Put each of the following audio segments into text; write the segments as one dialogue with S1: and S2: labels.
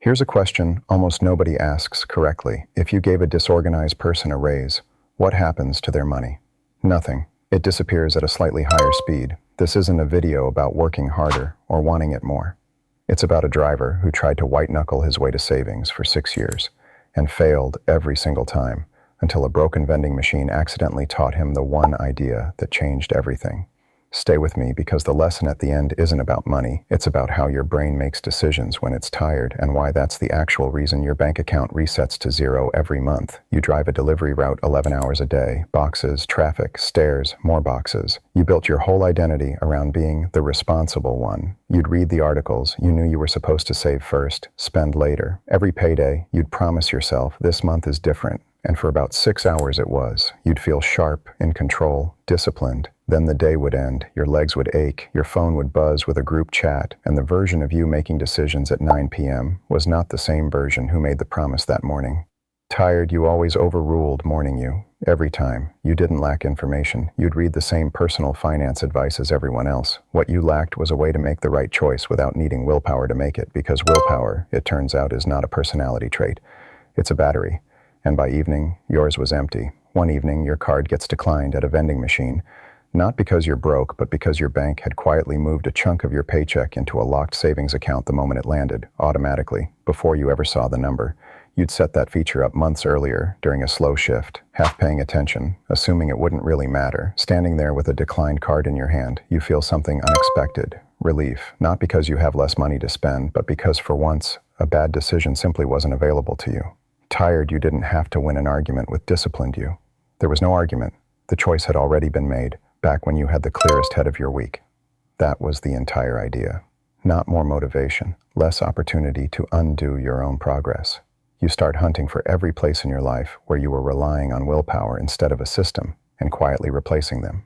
S1: Here's a question almost nobody asks correctly. If you gave a disorganized person a raise, what happens to their money? Nothing. It disappears at a slightly higher speed. This isn't a video about working harder or wanting it more. It's about a driver who tried to white-knuckle his way to savings for 6 years and failed every single time until a broken vending machine accidentally taught him the one idea that changed everything. Stay with me because the lesson at the end isn't about money. It's about how your brain makes decisions when it's tired and why that's the actual reason your bank account resets to zero every month. You drive a delivery route 11 hours a day, boxes, traffic, stairs, more boxes. You built your whole identity around being the responsible one. You'd read the articles. You knew you were supposed to save first, spend later. Every payday, you'd promise yourself, this month is different. And for about 6 hours it was. You'd feel sharp, in control, disciplined. Then the day would end, your legs would ache, your phone would buzz with a group chat, and the version of you making decisions at 9 p.m. was not the same version who made the promise that morning. Tired, you always overruled morning you. Every time. You didn't lack information. You'd read the same personal finance advice as everyone else. What you lacked was a way to make the right choice without needing willpower to make it, because willpower, it turns out, is not a personality trait. It's a battery. And by evening, yours was empty. One evening, your card gets declined at a vending machine, not because you're broke, but because your bank had quietly moved a chunk of your paycheck into a locked savings account the moment it landed, automatically, before you ever saw the number. You'd set that feature up months earlier, during a slow shift, half paying attention, assuming it wouldn't really matter. Standing there with a declined card in your hand, you feel something unexpected, relief, not because you have less money to spend, but because for once, a bad decision simply wasn't available to you. Tired, you didn't have to win an argument with disciplined you. There was no argument. The choice had already been made, back when you had the clearest head of your week. That was the entire idea. Not more motivation, less opportunity to undo your own progress. You start hunting for every place in your life where you were relying on willpower instead of a system, and quietly replacing them.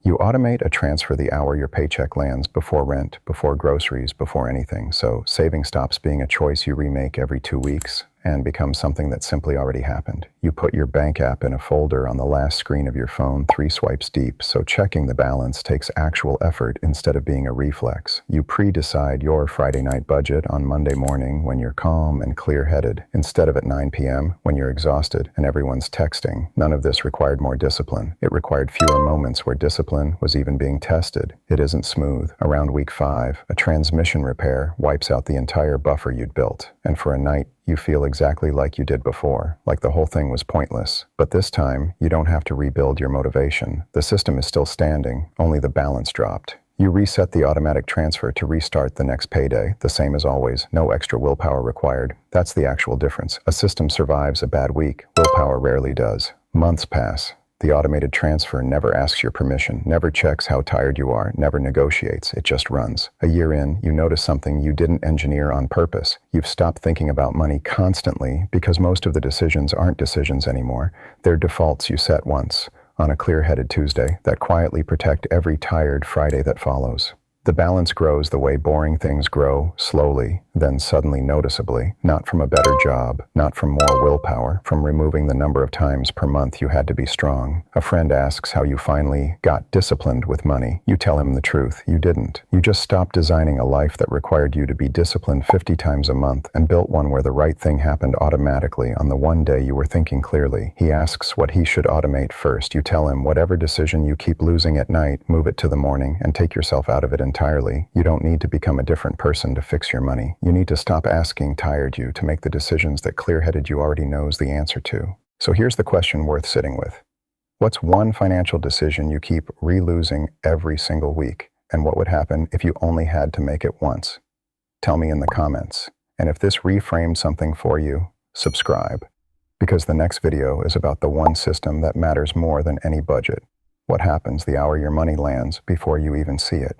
S1: You automate a transfer the hour your paycheck lands, before rent, before groceries, before anything, so saving stops being a choice you remake every 2 weeks and becomes something that simply already happened. You put your bank app in a folder on the last screen of your phone 3 swipes deep, so checking the balance takes actual effort instead of being a reflex. You pre-decide your Friday night budget on Monday morning when you're calm and clear-headed, instead of at 9 p.m. when you're exhausted and everyone's texting. None of this required more discipline. It required fewer moments where discipline was even being tested. It isn't smooth. Around week 5, a transmission repair wipes out the entire buffer you'd built, and for a night, you feel exactly like you did before, like the whole thing was pointless. But this time, you don't have to rebuild your motivation. The system is still standing, only the balance dropped. You reset the automatic transfer to restart the next payday, the same as always, no extra willpower required. That's the actual difference. A system survives a bad week. Willpower rarely does. Months pass. The automated transfer never asks your permission, never checks how tired you are, never negotiates, it just runs. A year in, you notice something you didn't engineer on purpose. You've stopped thinking about money constantly because most of the decisions aren't decisions anymore. They're defaults you set once, on a clear-headed Tuesday, that quietly protect every tired Friday that follows. The balance grows the way boring things grow, slowly, then suddenly noticeably, not from a better job, not from more willpower, from removing the number of times per month you had to be strong. A friend asks how you finally got disciplined with money. You tell him the truth. You didn't. You just stopped designing a life that required you to be disciplined 50 times a month and built one where the right thing happened automatically on the one day you were thinking clearly. He asks what he should automate first. You tell him whatever decision you keep losing at night, move it to the morning and take yourself out of it entirely. You don't need to become a different person to fix your money. You need to stop asking tired you to make the decisions that clear-headed you already knows the answer to. So here's the question worth sitting with. What's one financial decision you keep re-losing every single week? And what would happen if you only had to make it once? Tell me in the comments. And if this reframed something for you, subscribe. Because the next video is about the one system that matters more than any budget. What happens the hour your money lands before you even see it?